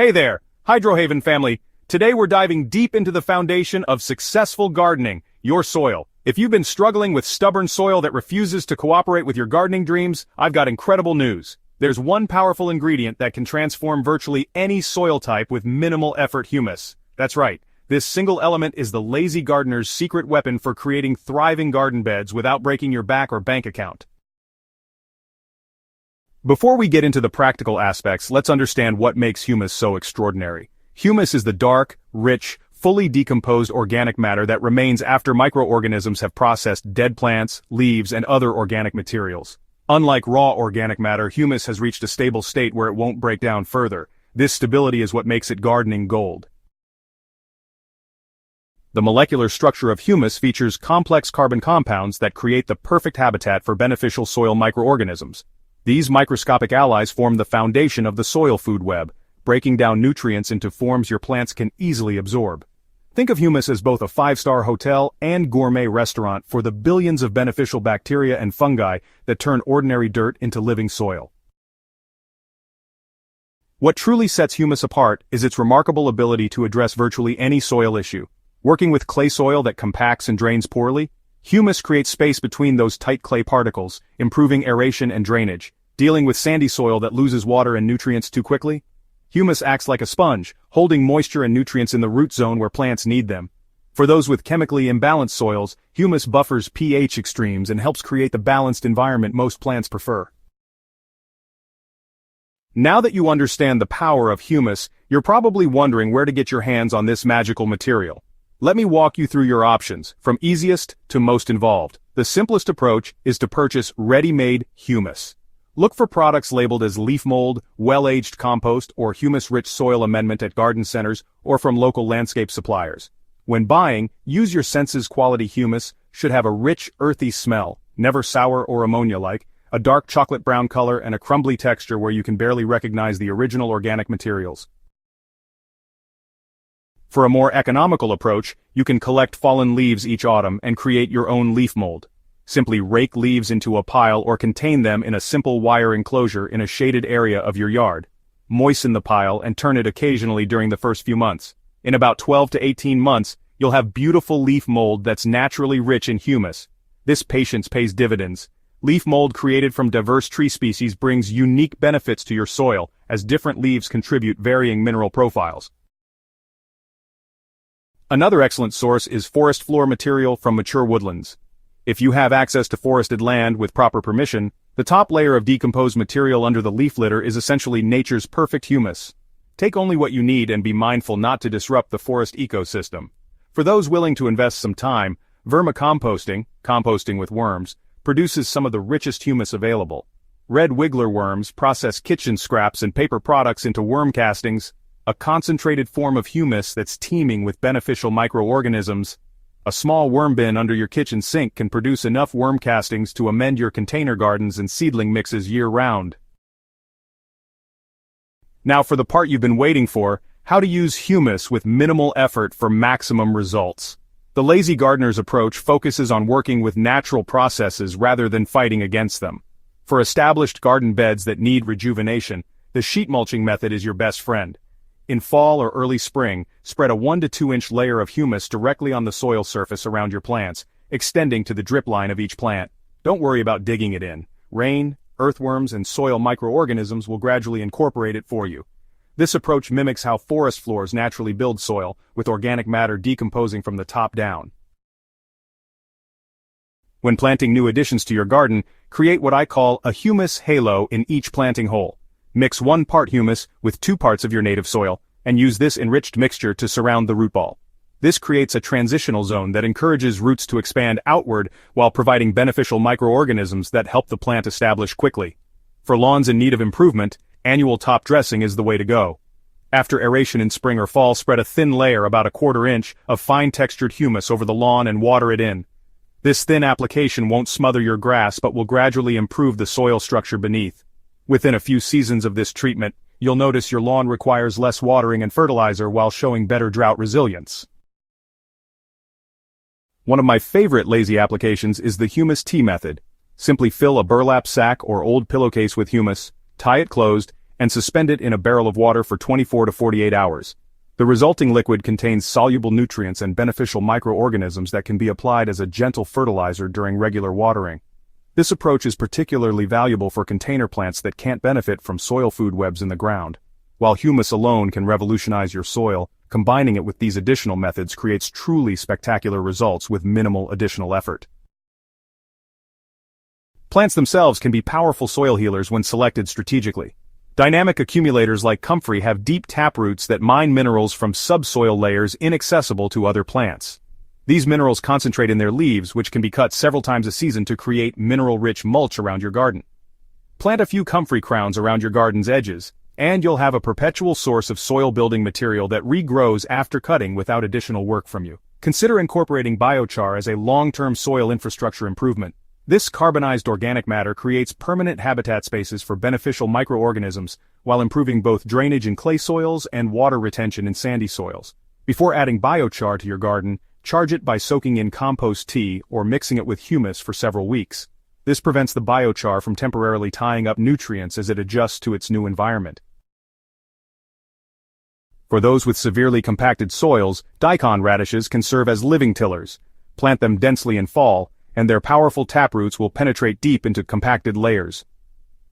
Hey there, Hydrohaven family. Today we're diving deep into the foundation of successful gardening, your soil. If you've been struggling with stubborn soil that refuses to cooperate with your gardening dreams, I've got incredible news. There's one powerful ingredient that can transform virtually any soil type with minimal effort: humus. That's right, this single element is the lazy gardener's secret weapon for creating thriving garden beds without breaking your back or bank account. Before we get into the practical aspects, let's understand what makes humus so extraordinary. Humus is the dark, rich, fully decomposed organic matter that remains after microorganisms have processed dead plants, leaves, and other organic materials. Unlike raw organic matter, humus has reached a stable state where it won't break down further. This stability is what makes it gardening gold. The molecular structure of humus features complex carbon compounds that create the perfect habitat for beneficial soil microorganisms. These microscopic allies form the foundation of the soil food web, breaking down nutrients into forms your plants can easily absorb. Think of humus as both a five-star hotel and gourmet restaurant for the billions of beneficial bacteria and fungi that turn ordinary dirt into living soil. What truly sets humus apart is its remarkable ability to address virtually any soil issue. Working with clay soil that compacts and drains poorly, humus creates space between those tight clay particles, improving aeration and drainage. Dealing with sandy soil that loses water and nutrients too quickly, humus acts like a sponge, holding moisture and nutrients in the root zone where plants need them. For those with chemically imbalanced soils, humus buffers pH extremes and helps create the balanced environment most plants prefer. Now that you understand the power of humus, you're probably wondering where to get your hands on this magical material. Let me walk you through your options, from easiest to most involved. The simplest approach is to purchase ready-made humus. Look for products labeled as leaf mold, well-aged compost, or humus-rich soil amendment at garden centers or from local landscape suppliers. When buying, use your senses. Quality humus should have a rich, earthy smell, never sour or ammonia-like, a dark chocolate brown color, and a crumbly texture where you can barely recognize the original organic materials. For a more economical approach, you can collect fallen leaves each autumn and create your own leaf mold. Simply rake leaves into a pile or contain them in a simple wire enclosure in a shaded area of your yard. Moisten the pile and turn it occasionally during the first few months. In about 12 to 18 months, you'll have beautiful leaf mold that's naturally rich in humus. This patience pays dividends. Leaf mold created from diverse tree species brings unique benefits to your soil, as different leaves contribute varying mineral profiles. Another excellent source is forest floor material from mature woodlands. If you have access to forested land with proper permission, the top layer of decomposed material under the leaf litter is essentially nature's perfect humus. Take only what you need and be mindful not to disrupt the forest ecosystem. For those willing to invest some time, vermicomposting, composting with worms, produces some of the richest humus available. Red wiggler worms process kitchen scraps and paper products into worm castings, a concentrated form of humus that's teeming with beneficial microorganisms. A small worm bin under your kitchen sink can produce enough worm castings to amend your container gardens and seedling mixes year-round. Now for the part you've been waiting for: how to use humus with minimal effort for maximum results. The lazy gardener's approach focuses on working with natural processes rather than fighting against them. For established garden beds that need rejuvenation, the sheet mulching method is your best friend. In fall or early spring, spread a 1 to 2 inch layer of humus directly on the soil surface around your plants, extending to the drip line of each plant. Don't worry about digging it in. Rain, earthworms, and soil microorganisms will gradually incorporate it for you. This approach mimics how forest floors naturally build soil, with organic matter decomposing from the top down. When planting new additions to your garden, create what I call a humus halo in each planting hole. Mix 1 part humus with 2 parts of your native soil, and use this enriched mixture to surround the root ball. This creates a transitional zone that encourages roots to expand outward while providing beneficial microorganisms that help the plant establish quickly. For lawns in need of improvement, annual top dressing is the way to go. After aeration in spring or fall, spread a thin layer about a 1/4 inch of fine-textured humus over the lawn and water it in. This thin application won't smother your grass but will gradually improve the soil structure beneath. Within a few seasons of this treatment, you'll notice your lawn requires less watering and fertilizer while showing better drought resilience. One of my favorite lazy applications is the humus tea method. Simply fill a burlap sack or old pillowcase with humus, tie it closed, and suspend it in a barrel of water for 24 to 48 hours. The resulting liquid contains soluble nutrients and beneficial microorganisms that can be applied as a gentle fertilizer during regular watering. This approach is particularly valuable for container plants that can't benefit from soil food webs in the ground. While humus alone can revolutionize your soil, combining it with these additional methods creates truly spectacular results with minimal additional effort. Plants themselves can be powerful soil healers when selected strategically. Dynamic accumulators like comfrey have deep taproots that mine minerals from subsoil layers inaccessible to other plants. These minerals concentrate in their leaves, which can be cut several times a season to create mineral-rich mulch around your garden. Plant a few comfrey crowns around your garden's edges, and you'll have a perpetual source of soil-building material that regrows after cutting without additional work from you. Consider incorporating biochar as a long-term soil infrastructure improvement. This carbonized organic matter creates permanent habitat spaces for beneficial microorganisms while improving both drainage in clay soils and water retention in sandy soils. Before adding biochar to your garden, charge it by soaking in compost tea or mixing it with humus for several weeks. This prevents the biochar from temporarily tying up nutrients as it adjusts to its new environment. For those with severely compacted soils, daikon radishes can serve as living tillers. Plant them densely in fall, and their powerful taproots will penetrate deep into compacted layers.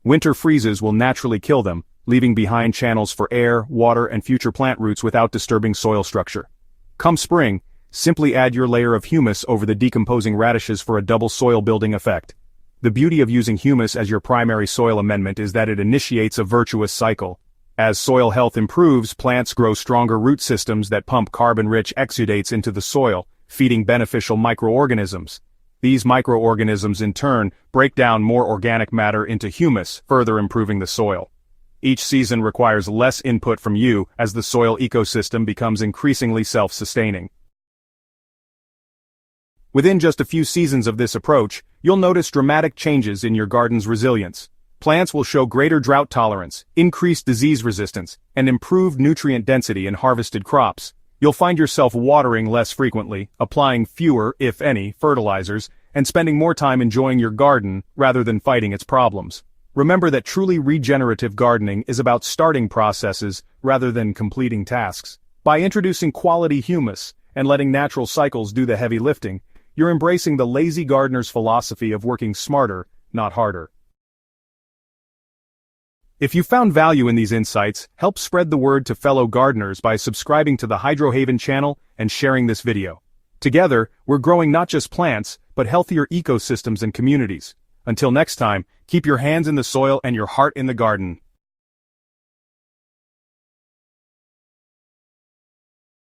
Winter freezes will naturally kill them, leaving behind channels for air, water, and future plant roots without disturbing soil structure. Come spring, simply add your layer of humus over the decomposing radishes for a double soil building effect. The beauty of using humus as your primary soil amendment is that it initiates a virtuous cycle. As soil health improves, plants grow stronger root systems that pump carbon-rich exudates into the soil, feeding beneficial microorganisms. These microorganisms in turn break down more organic matter into humus, further improving the soil. Each season requires less input from you as the soil ecosystem becomes increasingly self-sustaining. Within just a few seasons of this approach, you'll notice dramatic changes in your garden's resilience. Plants will show greater drought tolerance, increased disease resistance, and improved nutrient density in harvested crops. You'll find yourself watering less frequently, applying fewer, if any, fertilizers, and spending more time enjoying your garden rather than fighting its problems. Remember that truly regenerative gardening is about starting processes rather than completing tasks. By introducing quality humus and letting natural cycles do the heavy lifting, you're embracing the lazy gardener's philosophy of working smarter, not harder. If you found value in these insights, help spread the word to fellow gardeners by subscribing to the Hydrohaven channel and sharing this video. Together, we're growing not just plants, but healthier ecosystems and communities. Until next time, keep your hands in the soil and your heart in the garden.